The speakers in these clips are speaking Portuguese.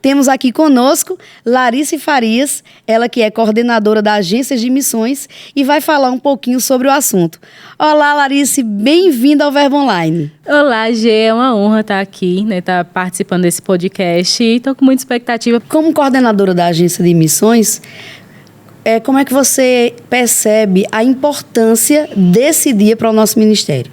Temos aqui conosco Larice Farias, ela que é coordenadora da Agência de Missões e vai falar um pouquinho sobre o assunto. Olá, Larice, bem-vinda ao Verbo Online. Olá, Gê, é uma honra estar aqui, estar participando desse podcast e estou com muita expectativa. Como coordenadora da Agência de Missões, como é que você percebe a importância desse dia para o nosso ministério?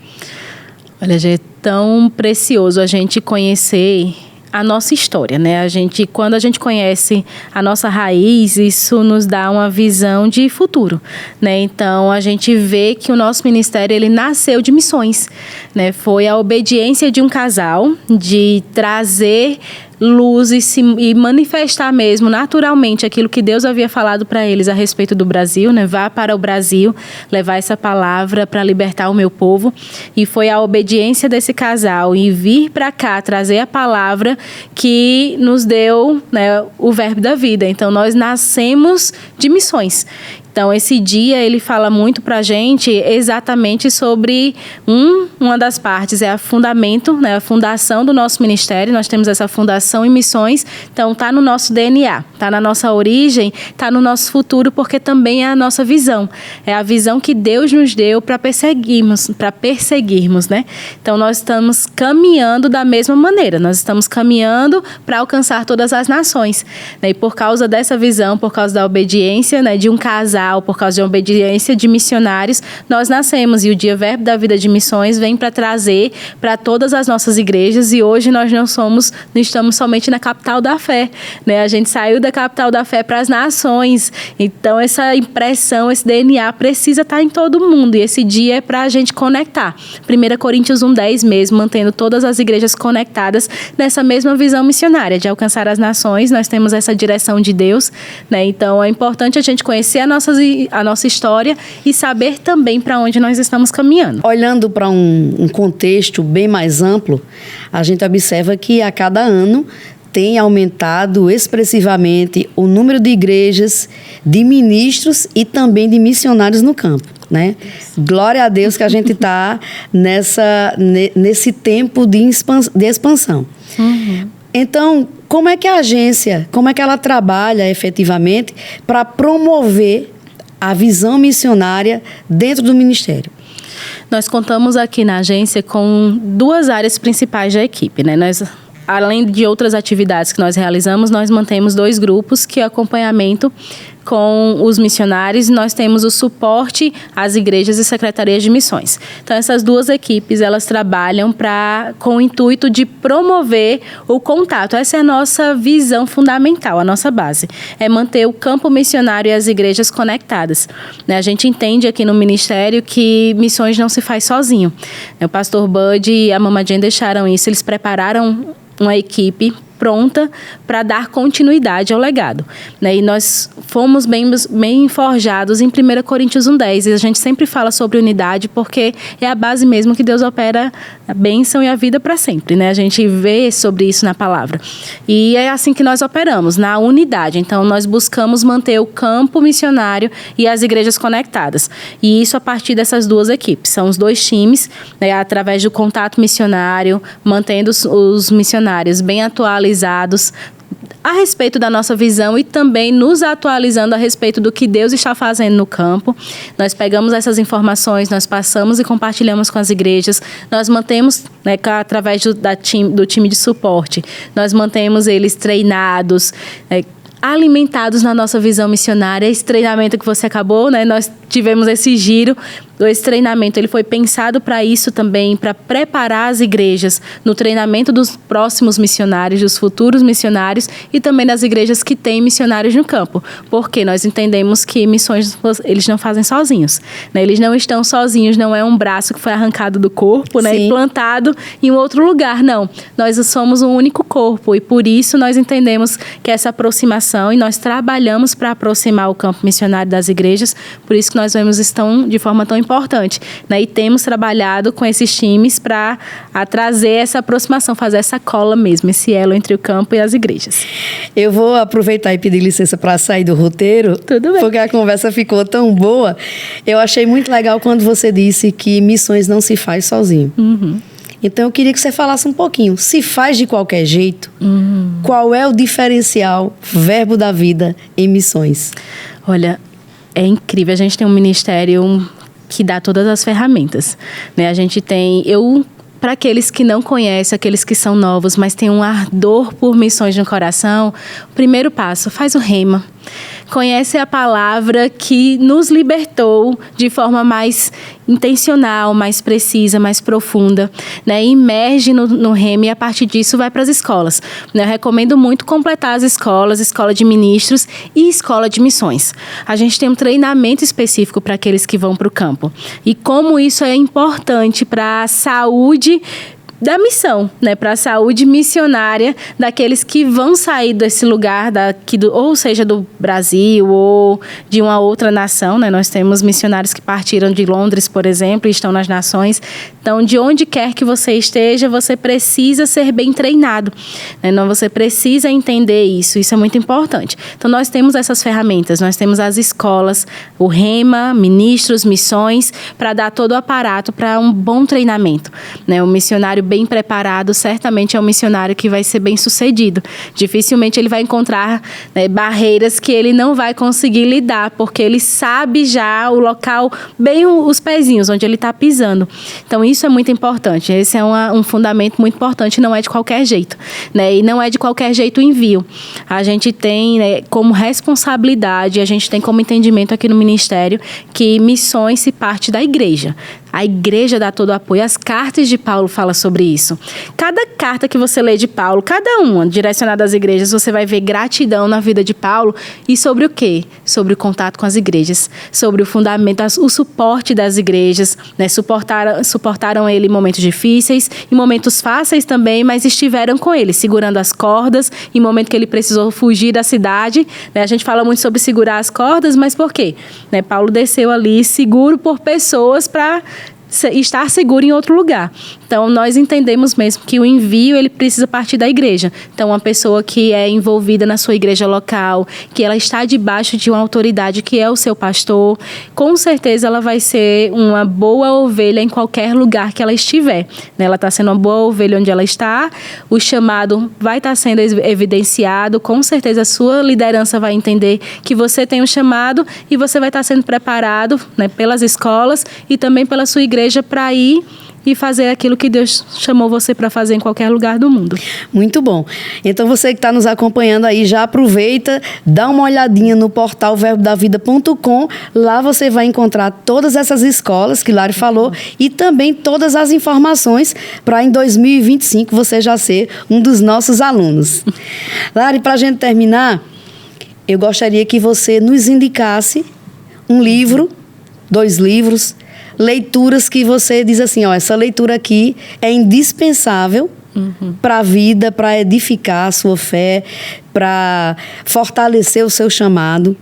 Olha, Gê, é tão precioso a gente conhecer a nossa história, né? Quando a gente conhece a nossa raiz, isso nos dá uma visão de futuro, né? Então, a gente vê que o nosso ministério, ele nasceu de missões, né? Foi a obediência de um casal, de trazer luz e manifestar mesmo naturalmente aquilo que Deus havia falado para eles a respeito do Brasil, né? Vá para o Brasil, levar essa palavra para libertar o meu povo. E foi a obediência desse casal e vir para cá trazer a palavra que nos deu, né, o verbo da vida. Então, nós nascemos de missões. Então, esse dia, ele fala muito para a gente exatamente sobre uma das partes, é a fundamento, né, a fundação do nosso ministério. Nós temos essa fundação em missões, então está no nosso DNA, está na nossa origem, está no nosso futuro, porque também é a nossa visão. É a visão que Deus nos deu para perseguirmos, né? Então, nós estamos caminhando da mesma maneira, nós estamos caminhando para alcançar todas as nações, né? E por causa dessa visão, por causa da obediência, né, de um casal, por causa de uma obediência de missionários, nós nascemos. E o Dia Verbo da Vida de Missões vem para trazer para todas as nossas igrejas. E hoje nós não estamos somente na capital da fé, né? A gente saiu da capital da fé para as nações. Então, essa impressão, esse DNA precisa estar em todo mundo. E esse dia é para a gente conectar. 1 Coríntios 1:10 mesmo, mantendo todas as igrejas conectadas nessa mesma visão missionária de alcançar as nações. Nós temos essa direção de Deus, né? Então, é importante a gente conhecer a nossa história e saber também para onde nós estamos caminhando. Olhando para um contexto bem mais amplo, a gente observa que a cada ano tem aumentado expressivamente o número de igrejas, de ministros e também de missionários no campo, né? Glória a Deus que a gente está nesse tempo de expansão. Uhum. Então, como é que a agência, ela trabalha efetivamente para promover a visão missionária dentro do ministério? Nós contamos aqui na agência com 2 áreas principais da equipe, né? Além de outras atividades que nós realizamos, nós mantemos 2 grupos, que é acompanhamento com os missionários, e nós temos o suporte às igrejas e secretarias de missões. Então, essas 2 equipes, elas trabalham com o intuito de promover o contato. Essa é a nossa visão fundamental, a nossa base. É manter o campo missionário e as igrejas conectadas, né? A gente entende aqui no ministério que missões não se faz sozinho. O pastor Bud e a Mama Jane deixaram isso, eles prepararam uma equipe pronta para dar continuidade ao legado, né? E nós fomos bem forjados em 1 Coríntios 1:10, e a gente sempre fala sobre unidade porque é a base mesmo que Deus opera a bênção e a vida para sempre, né? A gente vê sobre isso na palavra. E é assim que nós operamos, na unidade. Então, nós buscamos manter o campo missionário e as igrejas conectadas. E isso a partir dessas 2 equipes. São os 2 times, né, através do contato missionário, mantendo os missionários bem atualizados a respeito da nossa visão e também nos atualizando a respeito do que Deus está fazendo no campo. Nós pegamos essas informações, nós passamos e compartilhamos com as igrejas, nós mantemos, né, através do time de suporte, nós mantemos eles treinados, alimentados na nossa visão missionária. Esse treinamento que você acabou, né, nós tivemos esse giro. Esse treinamento ele foi pensado para isso também, para preparar as igrejas no treinamento dos próximos missionários, dos futuros missionários e também das igrejas que têm missionários no campo. Porque nós entendemos que missões eles não fazem sozinhos, né? Eles não estão sozinhos, não é um braço que foi arrancado do corpo, né, e plantado em um outro lugar, não. Nós somos um único corpo e por isso nós entendemos que essa aproximação, e nós trabalhamos para aproximar o campo missionário das igrejas, por isso que nós vemos estão de forma tão importante, né? E temos trabalhado com esses times para trazer essa aproximação, fazer essa cola mesmo, esse elo entre o campo e as igrejas. Eu vou aproveitar e pedir licença para sair do roteiro. Tudo bem. Porque a conversa ficou tão boa. Eu achei muito legal quando você disse que missões não se faz sozinho. Uhum. Então, eu queria que você falasse um pouquinho. Se faz de qualquer jeito, qual é o diferencial Verbo da Vida em missões? Olha, é incrível. A gente tem um ministério que dá todas as ferramentas, né? A gente tem... Para aqueles que não conhecem, aqueles que são novos, mas têm um ardor por missões no coração, o primeiro passo, faz o rema. Conhece a palavra que nos libertou de forma mais intencional, mais precisa, mais profunda, né? Imerge no rema e a partir disso vai para as escolas. Eu recomendo muito completar as escolas, escola de ministros e escola de missões. A gente tem um treinamento específico para aqueles que vão para o campo. E como isso é importante para a saúde da missão, né, para a saúde missionária daqueles que vão sair desse lugar, ou seja, do Brasil ou de uma outra nação, né? Nós temos missionários que partiram de Londres, por exemplo, e estão nas nações. Então, de onde quer que você esteja, você precisa ser bem treinado, né? Não, você precisa entender isso é muito importante. Então, nós temos essas ferramentas, nós temos as escolas, o rema, ministros, missões, para dar todo o aparato para um bom treinamento, né? O missionário bem preparado, certamente é um missionário que vai ser bem sucedido. Dificilmente ele vai encontrar, né, barreiras que ele não vai conseguir lidar, porque ele sabe já o local, bem os pezinhos, onde ele está pisando. Então, isso é muito importante. Esse é um fundamento muito importante, não é de qualquer jeito, né? E não é de qualquer jeito o envio. A gente tem, né, como responsabilidade, a gente tem como entendimento aqui no Ministério que missões se parte da igreja. A igreja dá todo o apoio. As cartas de Paulo falam sobre isso. Cada carta que você lê de Paulo, cada uma direcionada às igrejas, você vai ver gratidão na vida de Paulo. E sobre o quê? Sobre o contato com as igrejas, sobre o fundamento, o suporte das igrejas, né? Suportaram ele em momentos difíceis, em momentos fáceis também, mas estiveram com ele, segurando as cordas, em momento que ele precisou fugir da cidade, né? A gente fala muito sobre segurar as cordas, mas por quê? Né? Paulo desceu ali seguro por pessoas para estar seguro em outro lugar. Então, nós entendemos mesmo que o envio, ele precisa partir da igreja. Então, uma pessoa que é envolvida na sua igreja local, que ela está debaixo de uma autoridade que é o seu pastor, com certeza ela vai ser uma boa ovelha em qualquer lugar que ela estiver. Ela está sendo uma boa ovelha onde ela está, o chamado vai estar sendo evidenciado, com certeza a sua liderança vai entender que você tem um chamado e você vai estar sendo preparado, né, pelas escolas e também pela sua igreja para ir e fazer aquilo que Deus chamou você para fazer em qualquer lugar do mundo. Muito bom. Então, você que está nos acompanhando aí, já aproveita, dá uma olhadinha no portal verbodavida.com. Lá você vai encontrar todas essas escolas que Lari falou e também todas as informações para em 2025 você já ser um dos nossos alunos. Lari, para a gente terminar, eu gostaria que você nos indicasse um livro, 2 livros, leituras que você diz assim, ó, essa leitura aqui é indispensável para a vida, para edificar a sua fé, para fortalecer o seu chamado.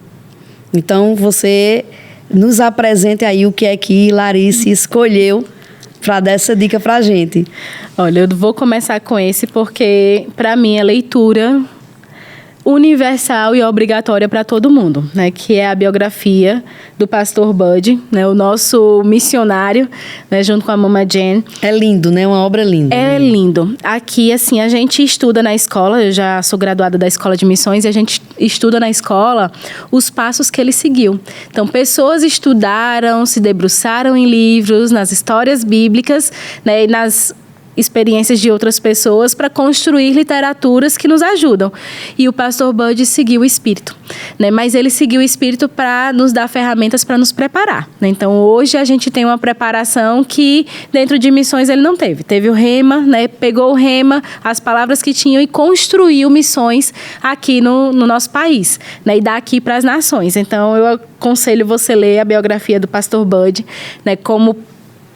Então, você nos apresente aí o que é que Larice escolheu para dar essa dica para a gente. Olha, eu vou começar com esse porque, para mim, a leitura universal e obrigatória para todo mundo, né? Que é a biografia do pastor Bud, né? O nosso missionário, né? Junto com a Mama Jen. É lindo, né? Uma obra linda. É lindo. Aqui, assim, a gente estuda na escola, eu já sou graduada da Escola de Missões, e a gente estuda na escola os passos que ele seguiu. Então, pessoas estudaram, se debruçaram em livros, nas histórias bíblicas, né? E nas experiências de outras pessoas para construir literaturas que nos ajudam. E o pastor Bud seguiu o Espírito, né? Mas ele seguiu o Espírito para nos dar ferramentas para nos preparar, né? Então, hoje a gente tem uma preparação que dentro de missões ele não teve. Teve o rema, né? Pegou o rema, as palavras que tinham e construiu missões aqui no nosso país, né? E daqui para as nações. Então, eu aconselho você ler a biografia do pastor Bud, né? Como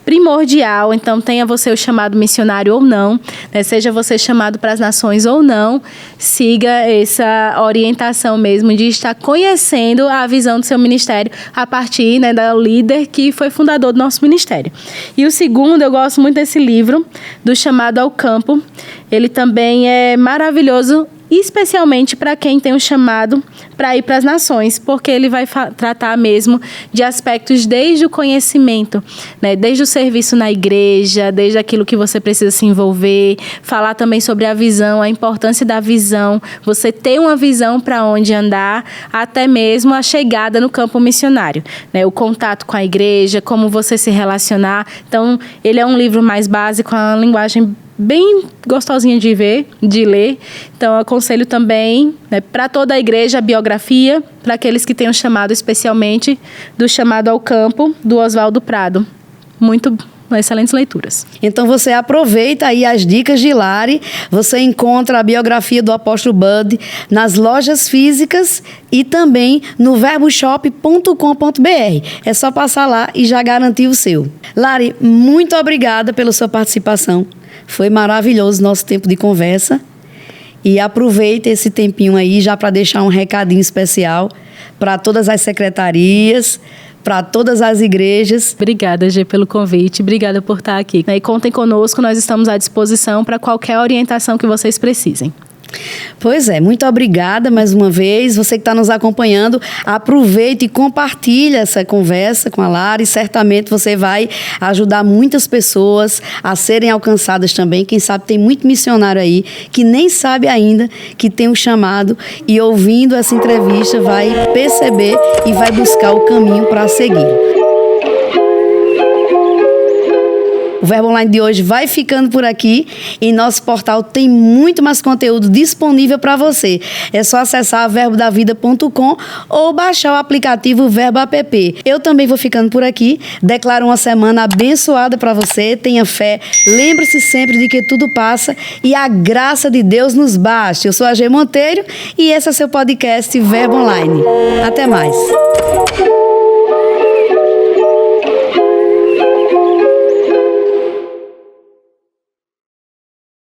primordial. Então, tenha você o chamado missionário ou não, né? Seja você chamado para as nações ou não, siga essa orientação mesmo de estar conhecendo a visão do seu ministério a partir, né, da líder que foi fundador do nosso ministério. E o segundo, eu gosto muito desse livro, do Chamado ao Campo. Ele também é maravilhoso especialmente para quem tem um chamado para ir para as nações, porque ele vai tratar mesmo de aspectos desde o conhecimento, né? Desde o serviço na igreja, desde aquilo que você precisa se envolver, falar também sobre a visão, a importância da visão, você ter uma visão para onde andar, até mesmo a chegada no campo missionário, né? O contato com a igreja, como você se relacionar. Então, ele é um livro mais básico, uma linguagem bem gostosinha de ver, de ler. Então, eu aconselho também, né, para toda a igreja, a biografia, para aqueles que têm um chamado, especialmente do Chamado ao Campo, do Oswaldo Prado. Muito excelentes leituras. Então você aproveita aí as dicas de Lari, você encontra a biografia do apóstolo Bud nas lojas físicas e também no verboshop.com.br. É só passar lá e já garantir o seu. Lari, muito obrigada pela sua participação. Foi maravilhoso o nosso tempo de conversa. E aproveita esse tempinho aí já para deixar um recadinho especial para todas as secretarias, para todas as igrejas. Obrigada, Gê, pelo convite. Obrigada por estar aqui. E contem conosco, nós estamos à disposição para qualquer orientação que vocês precisem. Pois é, muito obrigada mais uma vez. Você que está nos acompanhando, aproveite e compartilhe essa conversa com a Lari. Certamente você vai ajudar muitas pessoas a serem alcançadas também. Quem sabe tem muito missionário aí que nem sabe ainda que tem um chamado e ouvindo essa entrevista vai perceber e vai buscar o caminho para seguir. O Verbo Online de hoje vai ficando por aqui. Em nosso portal tem muito mais conteúdo disponível para você. É só acessar verbodavida.com ou baixar o aplicativo Verbo App. Eu também vou ficando por aqui. Declaro uma semana abençoada para você. Tenha fé. Lembre-se sempre de que tudo passa e a graça de Deus nos basta. Eu sou a Gê Monteiro e esse é seu podcast Verbo Online. Até mais.